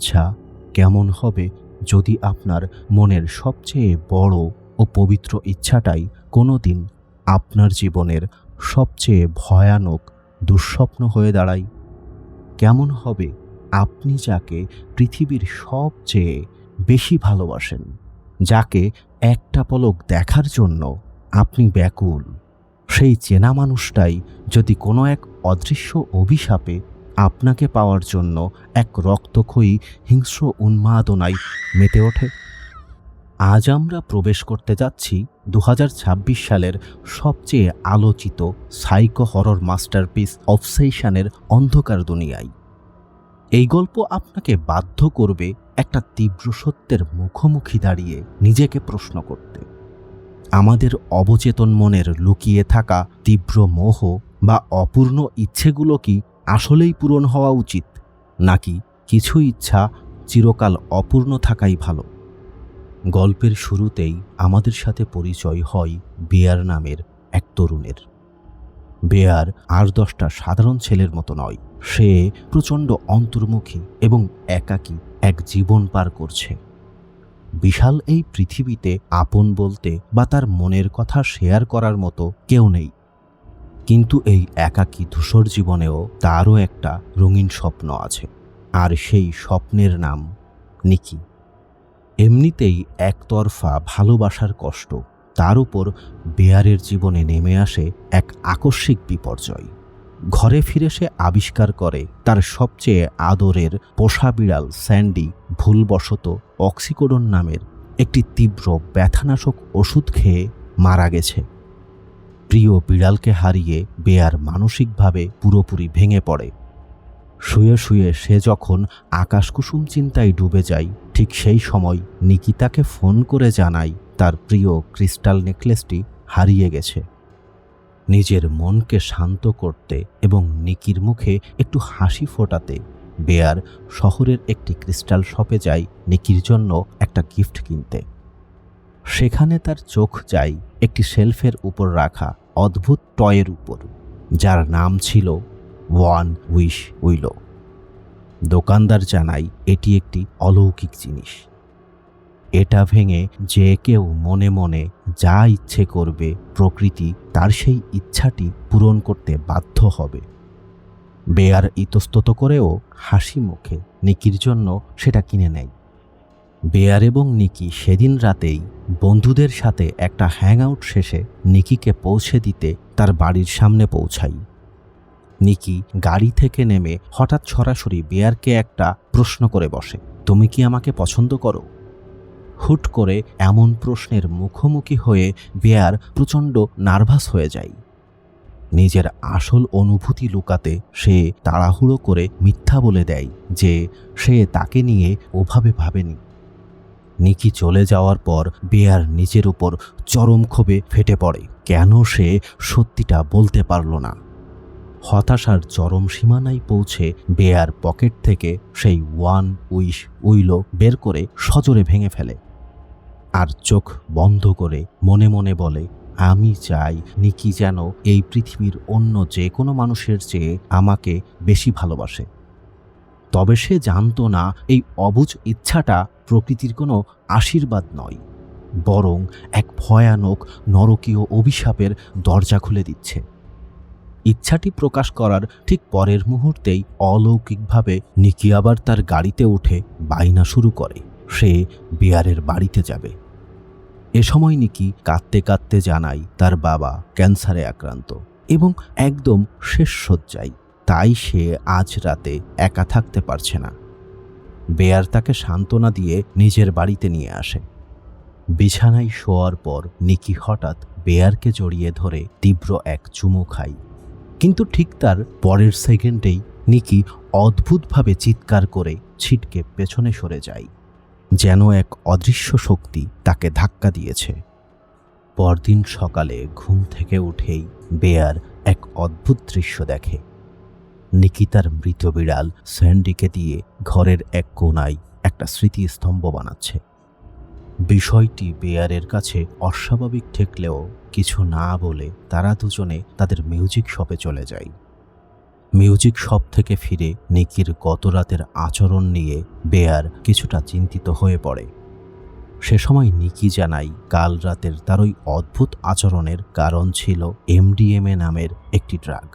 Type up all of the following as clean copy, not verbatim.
আচ্ছা, কেমন হবে যদি আপনার মনের সবচেয়ে বড় ও পবিত্র ইচ্ছাটাই কোনোদিন আপনার জীবনের সবচেয়ে ভয়ানক দুঃস্বপ্ন হয়ে দাঁড়ায়? কেমন হবে আপনি যাকে পৃথিবীর সবচেয়ে বেশি ভালোবাসেন, যাকে একটা পলক দেখার জন্য আপনি ব্যাকুল, সেই চেনা মানুষটাই যদি কোনো এক অদৃশ্য অভিশাপে আপনাকে পাওয়ার জন্য এক রক্তক্ষয়ী হিংস্র উন্মাদনায় মেতে ওঠে? আজ আমরা প্রবেশ করতে যাচ্ছি 2026 সালের সবচেয়ে আলোচিত সাইকো হরর মাস্টারপিস অবসেশনের অন্ধকার দুনিয়ায়। এই গল্প আপনাকে বাধ্য করবে একটা তীব্র সত্যের মুখোমুখি দাঁড়িয়ে নিজেকে প্রশ্ন করতে। আমাদের অবচেতন মনের লুকিয়ে থাকা তীব্র মোহ বা অপূর্ণ ইচ্ছেগুলো কি আসলেই পূরণ হওয়া উচিত, নাকি কিছু ইচ্ছা চিরকাল অপূর্ণ থাকাই ভালো? গল্পের শুরুতেই আমাদের সাথে পরিচয় হয় বেয়ার নামের এক তরুণের। বেয়ার আর 10টা সাধারণ ছেলের মতো নয়। সে প্রচণ্ড অন্তর্মুখী এবং একাকী এক জীবন পার করছে। বিশাল এই পৃথিবীতে আপন বলতে বা তার মনের কথা শেয়ার করার মতো কেউ নেই। কিন্তু এই একাকী ধূসর জীবনেও তারও একটা রঙিন স্বপ্ন আছে, আর সেই স্বপ্নের নাম নিকি। এমনিতেই একতরফা ভালোবাসার কষ্ট, তার উপর বেয়ারের জীবনে নেমে আসে এক আকস্মিক বিপর্যয়। ঘরে ফিরে সে আবিষ্কার করে তার সবচেয়ে আদরের পোষা বিড়াল স্যান্ডি ভুলবশত অক্সিকোডন নামের একটি তীব্র ব্যথানাশক ওষুধ খেয়ে মারা গেছে। প্রিয় বিড়ালকে হারিয়ে বেয়ার মানসিকভাবে পুরোপুরি ভেঙে পড়ে। শুয়ে শুয়ে সে যখন আকাশকুসুম চিন্তায় ডুবে যায়, ঠিক সেই সময় নিকি তাকে ফোন করে জানায় তার প্রিয় ক্রিস্টাল নেকলেসটি হারিয়ে গেছে। নিজের মনকে শান্ত করতে এবং নিকির মুখে একটু হাসি ফোটাতে বেয়ার শহরের একটি ক্রিস্টাল শপে যায় নিকির জন্য একটা গিফট কিনতে। সেখানে তার চোখ যায় একটি শেলফের উপর রাখা অদ্ভুত টয়ের উপর, যার নাম ছিল ওয়ান উইশ উইলো। দোকানদার জানায় এটি একটি অলৌকিক জিনিস। এটা ভেঙে যে কেউ মনে মনে যা ইচ্ছে করবে, প্রকৃতি তার সেই ইচ্ছাটি পূরণ করতে বাধ্য হবে। বেয়ার ইতস্তত করেও হাসি মুখে নিকির জন্য সেটা কিনে নেয়। বেয়ার এবং নিকি সেদিন রাতেই বন্ধুদের সাথে একটা হ্যাংআউট শেষে নিকিকে পৌঁছে দিতে তার বাড়ির সামনে পৌঁছায়। নিকি গাড়ি থেকে নেমে হঠাৎ সরাসরি বেয়ারকে একটা প্রশ্ন করে বসে, তুমি কি আমাকে পছন্দ করো? হুট করে এমন প্রশ্নের মুখোমুখি হয়ে বেয়ার প্রচণ্ড নার্ভাস হয়ে যায়। নিজের আসল অনুভূতি লুকাতে সে তাড়াহুড়ো করে মিথ্যা বলে দেয় যে সে তাকে নিয়ে ওভাবে ভাবেনি। নিকি চলে যাওয়ার পর বেয়ার নিজের উপর চরম ক্ষোভে ফেটে পড়ে। কেন সে সত্যিটা বলতে পারল না? হতাশার চরম সীমানায় পৌঁছে বেয়ার পকেট থেকে সেই ওয়ান উইশ উইলো বের করে সজোরে ভেঙে ফেলে, আর চোখ বন্ধ করে মনে মনে বলে, আমি চাই নিকি যেন এই পৃথিবীর অন্য যে কোনো মানুষের চেয়ে আমাকে বেশি ভালোবাসে। তবে সে জানত না এই অবুঝ ইচ্ছাটা প্রকৃতির কোনো আশীর্বাদ নয়, বরং এক ভয়ানক নরকীয় অভিশাপের দরজা খুলে দিচ্ছে। ইচ্ছাটি প্রকাশ করার ঠিক পরের মুহূর্তেই অলৌকিকভাবে নিকি আবার তার গাড়িতে উঠে বাইনা শুরু করে সে বেয়ারের বাড়িতে যাবে। এ সময় নিকি কাঁদতে কাঁদতে জানায় তার বাবা ক্যান্সারে আক্রান্ত এবং একদম শেষ শয্যায়, তাই সে আজ রাতে একা থাকতে পারছে না। বেয়ার তাকে সান্ত্বনা দিয়ে নিজের বাড়িতে নিয়ে আসে। বিছানায় শোয়ার পর নিকি হঠাৎ বেয়ারকে জড়িয়ে ধরে তীব্র এক চুমু খায়, কিন্তু ঠিক তার পরের সেকেন্ডেই নিকি অদ্ভুতভাবে চিৎকার করে ছিটকে পেছনে সরে যায়, যেন এক অদৃশ্য শক্তি তাকে ধাক্কা দিয়েছে। পরদিন সকালে ঘুম থেকে উঠেই বেয়ার এক অদ্ভুত দৃশ্য দেখে। নিকি তার মৃত বিড়াল স্যান্ডিকে দিয়ে ঘরের এক কোণায় একটা স্মৃতিস্তম্ভ বানাচ্ছে। বিষয়টি বেয়ারের কাছে অস্বাভাবিক ঠেকলেও কিছু না বলে তারা দুজনে তাদের মিউজিক শপে চলে যায়। মিউজিক শপ থেকে ফিরে নিকির গত রাতের আচরণ নিয়ে বেয়ার কিছুটা চিন্তিত হয়ে পড়ে। সে সময় নিকি জানায় কাল রাতের তার ওই অদ্ভুত আচরণের কারণ ছিল এমডিএমএ নামের একটি ড্রাগ।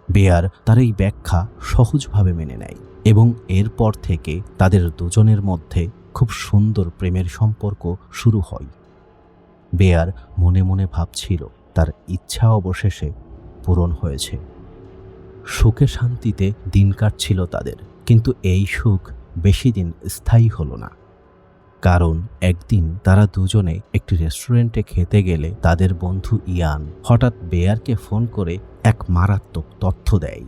বেয়ার তার এই ব্যাখ্যা সহজভাবে মেনে নেয় এবং এরপর থেকে তাদের দুজনের মধ্যে খুব সুন্দর প্রেমের সম্পর্ক শুরু হয়। বেয়ার মনে মনে ভাবছিল তার ইচ্ছা অবশেষে পূরণ হয়েছে। সুখে শান্তিতে দিন কাটছিল তাদের, কিন্তু এই সুখ বেশি দিন স্থায়ী হলো না। কারণ একদিন তারা দুজনে একটি রেস্টুরেন্টে খেতে গেলে তাদের বন্ধু ইয়ান হঠাৎ বেয়ারকে ফোন করে এক মারাত্মক তথ্য দেয়।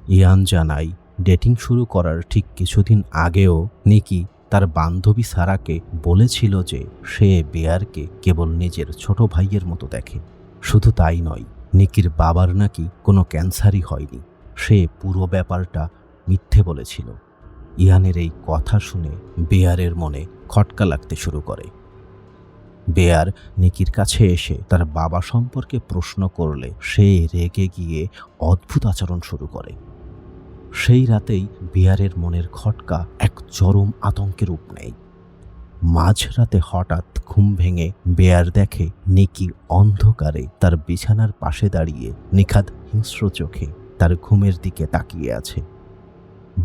ইয়ান জানায় ডেটিং শুরু করার ঠিক কিছুদিন আগেও নিকি তার বান্ধবী সারাকে বলেছিল যে সে বেয়ারকে কেবল নিজের ছোট ভাইয়ের মতো দেখে। শুধু তাই নয়, নিকির বাবার নাকি কোনো ক্যান্সারই হয়নি। সে পুরো ব্যাপারটা মিথ্যে বলেছিল। ইয়ানের এই কথা শুনে বেয়ারের মনে খটকা লাগতে শুরু করে। বেয়ার নিকির কাছে এসে তার বাবা সম্পর্কে প্রশ্ন করলে সে রেগে গিয়ে অদ্ভুত আচরণ শুরু করে। সেই রাতেই বেয়ারের মনের খটকা এক চরম আতঙ্কে রূপ নেয়। মাঝরাতে হঠাৎ ঘুম ভেঙে বেয়ার দেখে নিকি অন্ধকারে তার বিছানার পাশে দাঁড়িয়ে নিখাদ হিংস্র চোখে তার ঘুমের দিকে তাকিয়ে আছে।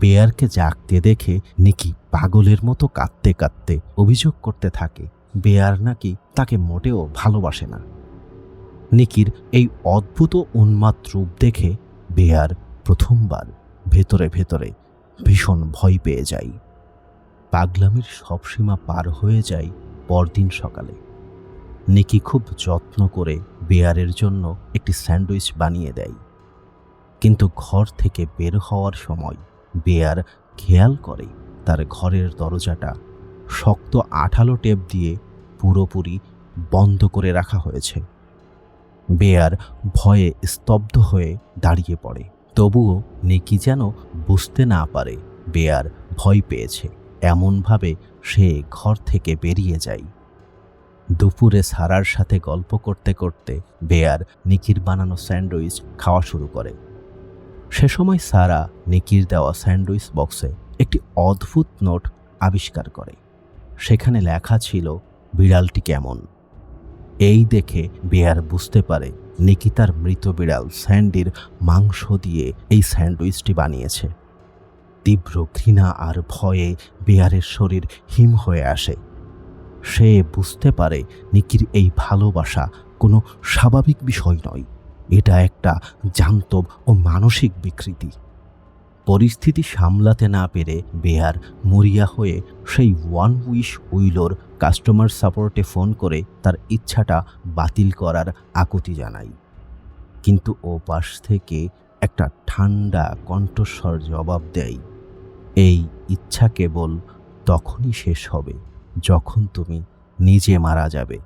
বেয়ারকে জাগতে দেখে নিকি পাগলের মতো কাঁদতে কাঁদতে অভিযোগ করতে থাকে বেয়ার নাকি তাকে মোটেও ভালোবাসে না। নিকির এই অদ্ভুত উন্মাদ রূপ দেখে বেয়ার প্রথমবার ভেতরে ভেতরে ভীষণ ভয় পেয়ে যায়। পাগলামির সব সীমা পার হয়ে যায় পরদিন সকালে। নিকি খুব যত্ন করে বেয়ারের জন্য একটি স্যান্ডউইচ বানিয়ে দেয়, কিন্তু ঘর থেকে বের হওয়ার সময় বেয়ার খেয়াল করে তার ঘরের দরজাটা শক্ত আঠালো টেপ দিয়ে পুরোপুরি বন্ধ করে রাখা হয়েছে। বেয়ার ভয়ে স্তব্ধ হয়ে দাঁড়িয়ে পড়ে, তবুও নিকি যেন বুঝতে না পারে বেয়ার ভয় পেয়েছে। এমনভাবে সে ঘর থেকে বেরিয়ে যায়। দুপুরে সারার সাথে গল্প করতে করতে বেয়ার নিকির বানানো স্যান্ডউইচ খাওয়া শুরু করে। সে সময় সারা নিকির দেওয়া স্যান্ডউইচ বক্সে একটি অদ্ভুত নোট আবিষ্কার করে। সেখানে লেখা ছিল বিড়ালটি কেমন। এই দেখে বেয়ার বুঝতে পারে নিকি তার মৃত বিড়াল স্যান্ডির মাংস দিয়ে এই স্যান্ডউইচটি বানিয়েছে। তীব্র ঘৃণা আর ভয়ে বেয়ারের শরীর হিম হয়ে আসে। সে বুঝতে পারে নিকির এই ভালোবাসা কোনো স্বাভাবিক বিষয় নয়, এটা একটা জান্তব ও মানসিক বিকৃতি। পরিস্থিতি সামলাতে না পেরে বেয়ার মরিয়া হয়ে সেই ওয়ান উইশ উইলোর কাস্টমার সাপোর্টে ফোন করে তার ইচ্ছাটা বাতিল করার আকুতি জানায়। কিন্তু ওপাশ থেকে একটা ঠান্ডা কণ্ঠস্বর জবাব দেয়, এই ইচ্ছা কেবল তখনই শেষ হবে যখন তুমি নিজে মারা যাবে।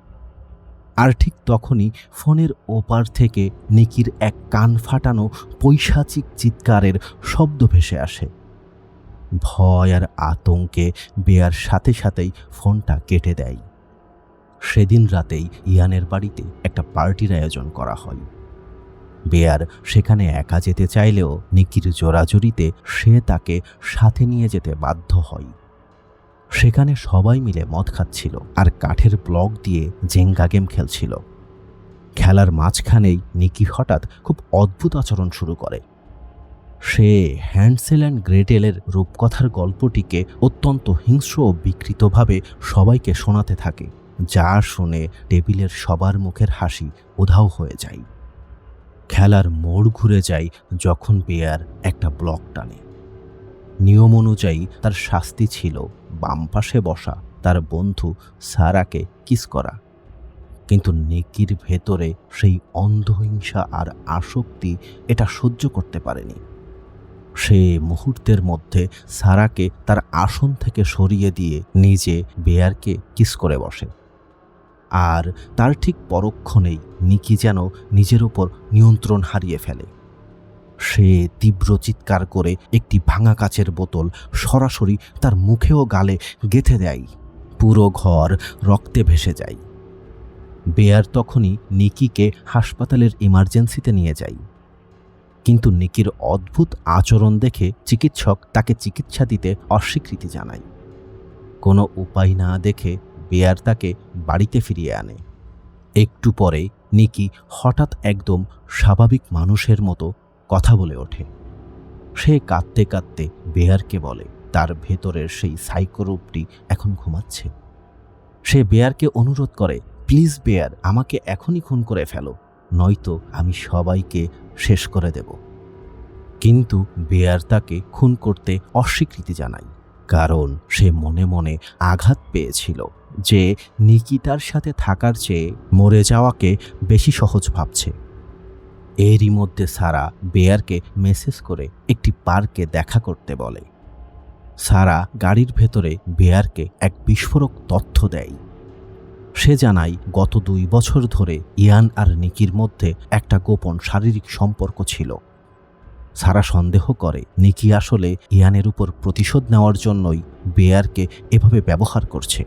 আর ঠিক তখনই ফোনের ওপার থেকে নিকির এক কান ফাটানো পৈশাচিক চিৎকারের শব্দ ভেসে আসে। ভয় আর আতঙ্কে বেয়ার সাথে সাথেই ফোনটা কেটে দেয়। সেদিন রাতেই ইয়ানের বাড়িতে একটা পার্টির আয়োজন করা হয়। বেয়ার সেখানে একা যেতে চাইলেও নিকির জোরাজুরিতে সে তাকে সাথে নিয়ে যেতে বাধ্য হয়। সেখানে সবাই মিলে মদ খাচ্ছিল আর কাঠের ব্লক দিয়ে জেঙ্গা গেম খেলছিল। খেলার মাঝখানেই নিকি হঠাৎ খুব অদ্ভুত আচরণ শুরু করে। সে হ্যান্ডসেল অ্যান্ড গ্রেটেলের রূপকথার গল্পটিকে অত্যন্ত হিংস্র ও বিকৃতভাবে সবাইকে শোনাতে থাকে, যা শুনে টেবিলের সবার মুখের হাসি উধাও হয়ে যায়। খেলার মোড় ঘুরে যায় যখন বেয়ার একটা ব্লক টানে। নিয়ম অনুযায়ী তার শাস্তি ছিল বাম পাশে বসা তার বন্ধু সারাকে কিস করা, কিন্তু নিকির ভেতরে সেই অন্ধহিংসা আর আসক্তি এটা সহ্য করতে পারেনি। সে মুহূর্তের মধ্যে সারাকে তার আসন থেকে সরিয়ে দিয়ে নিজে বেয়ারকে কিস করে বসে। আর তার ঠিক পরক্ষণেই নিকি যেন নিজের উপর নিয়ন্ত্রণ হারিয়ে ফেলে। সে তীব্র চিৎকার করে একটি ভাঙা কাচের বোতল সরাসরি তার মুখে ও গালে গেঁথে দেয়। পুরো ঘর রক্তে ভেসে যায়। বেয়ার তখনই নিকিকে হাসপাতালের ইমার্জেন্সিতে নিয়ে যায়। কিন্তু নিকির অদ্ভুত আচরণ দেখে চিকিৎসক তাকে চিকিৎসা দিতে অস্বীকৃতি জানায়। কোনো উপায় না দেখে বেয়ার তাকে বাড়িতে ফিরিয়ে আনে। একটু পরে নিকি হঠাৎ একদম স্বাভাবিক মানুষের মতো কথা বলে ওঠে। সে কাঁদতে কাঁদতে বেয়ারকে বলে তার ভেতরের সেই সাইকোরূপটি এখন ঘুমাচ্ছে। সে বেয়ারকে অনুরোধ করে, প্লিজ বেয়ার, আমাকে এখনই খুন করে ফেলো, নয়তো আমি সবাইকে শেষ করে দেব। কিন্তু বেয়ার তাকে খুন করতে অস্বীকৃতি জানায়, কারণ সে মনে মনে আঘাত পেয়েছিল যে নিকি তার সাথে থাকার চেয়ে মরে যাওয়াকে বেশি সহজ ভাবছে। এরই মধ্যে সারা বেয়ারকে মেসেজ করে একটি পার্কে দেখা করতে বলে। সারা গাড়ির ভেতরে বেয়ারকে এক বিস্ফোরক তথ্য দেয়। সে জানায় গত 2 বছর ধরে ইয়ান আর নিকির মধ্যে একটা গোপন শারীরিক সম্পর্ক ছিল। সারা সন্দেহ করে নিকি আসলে ইয়ানের উপর প্রতিশোধ নেওয়ার জন্যই বেয়ারকে এভাবে ব্যবহার করছে।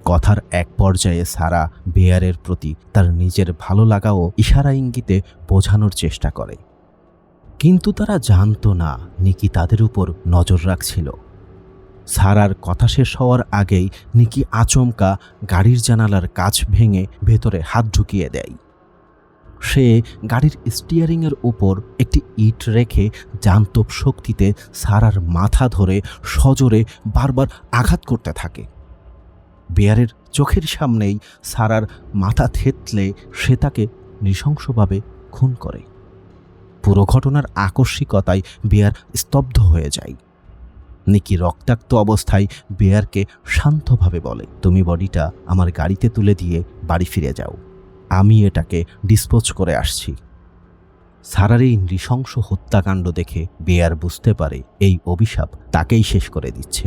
কথার এক পর্যায়ে সারা বেয়ারের প্রতি তার নিজের ভালো লাগাও ইশারা ইঙ্গিতে বোঝানোর চেষ্টা করে, কিন্তু তারা জানত না নিকি তাদের উপর নজর রাখছিল। সারার কথা শেষ হওয়ার আগেই নিকি আচমকা গাড়ির জানালার কাচ ভেঙে ভেতরে হাত ঢুকিয়ে দেয়। সে গাড়ির স্টিয়ারিংয়ের উপর একটি ইট রেখে জান্তব শক্তিতে সারার মাথা ধরে সজোরে বারবার আঘাত করতে থাকে। বেয়ারের চোখের সামনেই সারার মাথা থেতলে সে তাকে নৃশংসভাবে খুন করে। পুরো ঘটনার আকস্মিকতায় বেয়ার স্তব্ধ হয়ে যায়। নিকি রক্তাক্ত অবস্থায় বেয়ারকে শান্তভাবে বলে, তুমি বডিটা আমার গাড়িতে তুলে দিয়ে বাড়ি ফিরে যাও, আমি এটাকে ডিসপোজ করে আসছি। সারার এই নৃশংস হত্যাকাণ্ড দেখে বেয়ার বুঝতে পারে এই অভিশাপ তাকেই শেষ করে দিচ্ছে।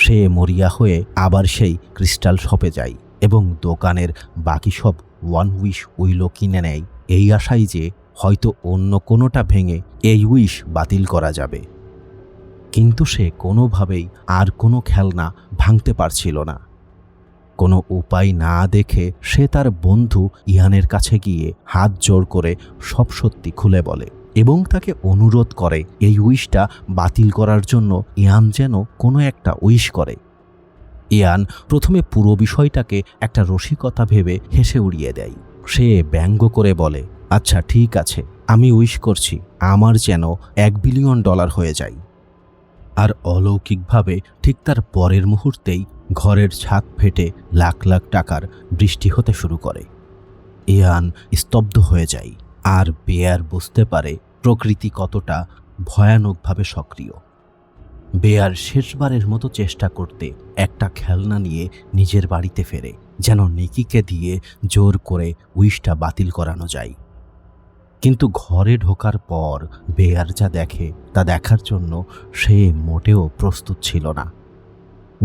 সে মরিয়া হয়ে আবার সেই ক্রিস্টাল শপে যায় এবং দোকানের বাকি সব ওয়ান উইশ উইলও কিনে নেয়, এই আশায় যে হয়তো অন্য কোনোটা ভেঙে এই উইশ বাতিল করা যাবে। কিন্তু সে কোনোভাবেই আর কোনো খেলনা ভাঙতে পারছিল না। কোনো উপায় না দেখে সে তার বন্ধু ইয়ানের কাছে গিয়ে হাত জোড় করে সব সত্যি খুলে বলে এবং তাকে অনুরোধ করে এই উইশটা বাতিল করার জন্য ইয়ান যেন কোনো একটা উইশ করে। ইয়ান প্রথমে পুরো বিষয়টাকে একটা রসিকতা ভেবে হেসে উড়িয়ে দেয়। সে ব্যঙ্গ করে বলে, আচ্ছা ঠিক আছে, আমি উইশ করছি আমার যেন $1 বিলিয়ন হয়ে যায়। আর অলৌকিকভাবে ঠিক তার পরের মুহূর্তেই ঘরের ছাদ ফেটে লাখ লাখ টাকার বৃষ্টি হতে শুরু করে। ইয়ান স্তব্ধ হয়ে যায় আর বেয়ার বুঝতে পারে প্রকৃতি কতটা ভয়ানকভাবে সক্রিয়। বেয়ার শেষবারের মতো চেষ্টা করতে একটা খেলনা নিয়ে নিজের বাড়িতে ফেরে, যেন নিকিকে দিয়ে জোর করে উইশটা বাতিল করানো যায়। কিন্তু ঘরে ঢোকার পর বেয়ার যা দেখে তা দেখার জন্য সে মোটেও প্রস্তুত ছিল না।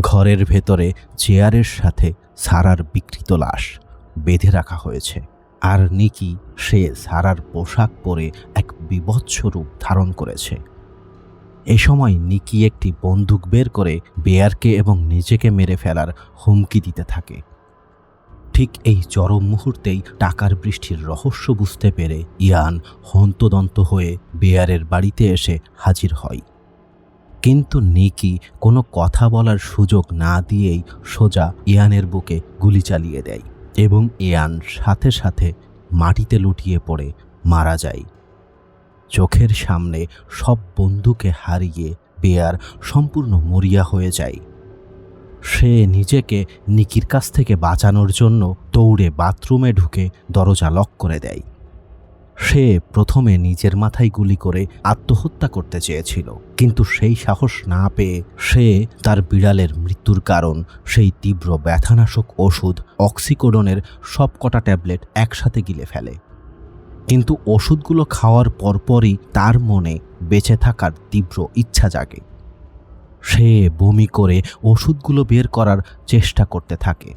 ঘরের ভেতরে চেয়ারের সাথে সারার বিকৃত লাশ বেঁধে রাখা হয়েছে, আর নিকি সে সারার পোশাক পরে এক বীভৎস রূপ ধারণ করেছে। এ সময় নিকি একটি বন্দুক বের করে বেয়ারকে এবং নিজেকে মেরে ফেলার হুমকি দিতে থাকে। ঠিক এই চরম মুহূর্তেই টাকার বৃষ্টির রহস্য বুঝতে পেরে ইয়ান হন্তদন্ত হয়ে বেয়ারের বাড়িতে এসে হাজির হয়। কিন্তু নিকি কোনো কথা বলার সুযোগ না দিয়েই সোজা ইয়ানের বুকে গুলি চালিয়ে দেয় এবং ইয়ান সাথে সাথে মাটিতে লুটিয়ে পড়ে মারা যায়। চোখের সামনে সব বন্ধুকে হারিয়ে বেয়ার সম্পূর্ণ মরিয়া হয়ে যায়। সে নিজেকে নিকির কাছ থেকে বাঁচানোর জন্য দৌড়ে বাথরুমে ঢুকে দরজা লক করে দেয়। সে প্রথমে নিজের মাথায় গুলি করে আত্মহত্যা করতে চেয়েছিল, কিন্তু সেই সাহস না পেয়ে সে তার বিড়ালের মৃত্যুর কারণ সেই তীব্র ব্যথানাশক ওষুধ অক্সিকোডনের সবকটা ট্যাবলেট একসাথে গিলে ফেলে। কিন্তু ওষুধগুলো খাওয়ার পরপরই তার মনে বেঁচে থাকার তীব্র ইচ্ছা জাগে। সে বমি করে ওষুধগুলো বের করার চেষ্টা করতে থাকে,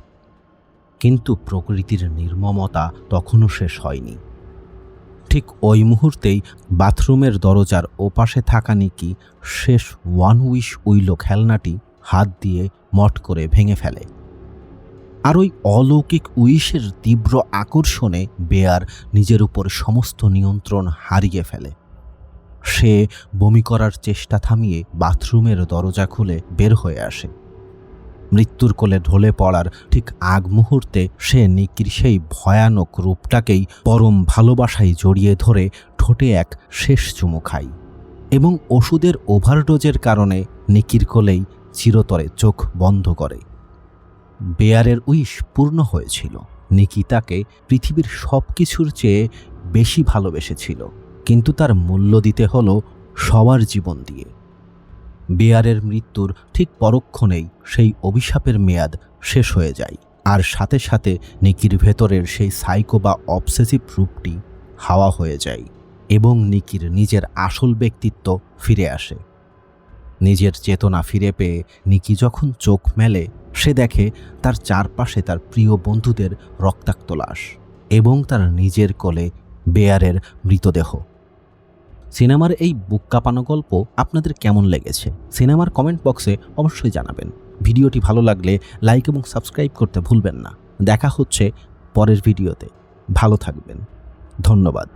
কিন্তু প্রকৃতির নির্মমতা তখনও শেষ হয়নি। ঠিক ওই মুহূর্তেই বাথরুমের দরজার ওপাশে থাকা নিকি শেষ ওয়ান উইশ উইলো খেলনাটি হাত দিয়ে মট করে ভেঙে ফেলে। আর ওই অলৌকিক উইশের তীব্র আকর্ষণে বেয়ার নিজের উপর সমস্ত নিয়ন্ত্রণ হারিয়ে ফেলে। সে বমি করার চেষ্টা থামিয়ে বাথরুমের দরজা খুলে বের হয়ে আসে। মৃত্যুর কোলে ঢলে পড়ার ঠিক আগ মুহূর্তে সে নিকির সেই ভয়ানক রূপটাকেই পরম ভালোবাসায় জড়িয়ে ধরে ঠোঁটে এক শেষ চুমু খায় এবং ওষুধের ওভারডোজের কারণে নিকির কোলেই চিরতরে চোখ বন্ধ করে। বেয়ারের উইশ পূর্ণ হয়েছিল। নিকি তাকে পৃথিবীর সব কিছুর চেয়ে বেশি ভালোবেসেছিল, কিন্তু তার মূল্য দিতে হলো সবার জীবন দিয়ে। বেয়ারের মৃত্যুর ঠিক পরক্ষণেই সেই অভিশাপের মেয়াদ শেষ হয়ে যায়, আর সাথে সাথে নিকির ভেতরের সেই সাইকো বা অবসেসিভ রূপটি হাওয়া হয়ে যায় এবং নিকির নিজের আসল ব্যক্তিত্ব ফিরে আসে। নিজের চেতনা ফিরে পেয়ে নিকি যখন চোখ মেলে, সে দেখে তার চারপাশে তার প্রিয় বন্ধুদের রক্তাক্ত লাশ এবং তার নিজের কোলে বেয়ারের মৃতদেহ। সিনেমার এই বুক কাঁপানো গল্প আপনাদের কেমন লেগেছে সিনেমার কমেন্ট বক্সে অবশ্যই জানাবেন। ভিডিওটি ভালো লাগলে লাইক এবং সাবস্ক্রাইব করতে ভুলবেন না। দেখা হচ্ছে পরের ভিডিওতে। ভালো থাকবেন। ধন্যবাদ।